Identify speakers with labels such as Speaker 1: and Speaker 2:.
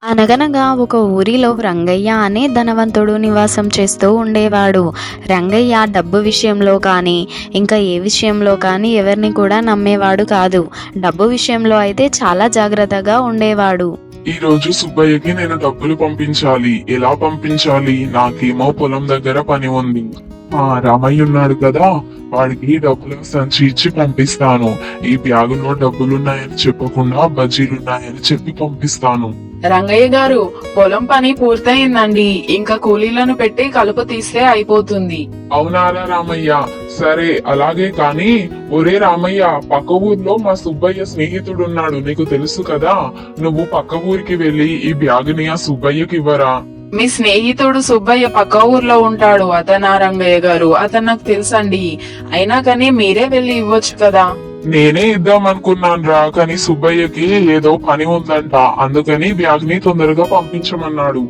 Speaker 1: అనగనగా ఒక ఊరిలో రంగయ్య అనే ధనవంతుడు నివాసం చేస్తూ ఉండేవాడు. రంగయ్య డబ్బు విషయంలో కానీ, ఇంకా ఏ విషయంలో కానీ ఎవరిని కూడా నమ్మేవాడు కాదు. డబ్బు విషయంలో అయితే చాలా జాగ్రత్తగా ఉండేవాడు.
Speaker 2: ఈ రోజు సుబ్బయ్యకి నేను డబ్బులు పంపించాలి. ఎలా పంపించాలి? నాకేమో పొలం దగ్గర పని ఉంది. రామయ్య ఉన్నాడు కదా, వాడికి డబ్బులు సంచి ఇచ్చి పంపిస్తాను. ఈ బ్యాగులో డబ్బులున్నాయని చెప్పకుండా బజ్జీలున్నాయని చెప్పి పంపిస్తాను.
Speaker 3: రంగయ్య గారు, పొలం పని పూర్తయిందండి. ఇంకా కూలీలను పెట్టి కలుపు తీస్తే అయిపోతుంది.
Speaker 2: అవునారా రామయ్య? సరే అలాగే కాని, ఒరే రామయ్య, పక్క ఊర్లో మా సుబ్బయ్య స్నేహితుడున్నాడు, నీకు తెలుసు కదా. నువ్వు పక్క ఊరికి వెళ్లి ఈ బ్యాగుని ఆ సుబ్బయ్యకి ఇవ్వరా.
Speaker 3: మీ స్నేహితుడు సుబ్బయ్య పక్క ఊర్లో ఉంటాడు. అతనా రంగయ్య గారు? అతను నాకు తెలుసండి. అయినా కానీ మీరే వెళ్లి ఇవ్వచ్చు కదా.
Speaker 2: నేనే ఇద్దాం అనుకున్నాను రా, కానీ సుబ్బయ్యకి ఏదో పని ఉందంట, అందుకని బ్యాగ్ ని తొందరగా పంపించమన్నాడు.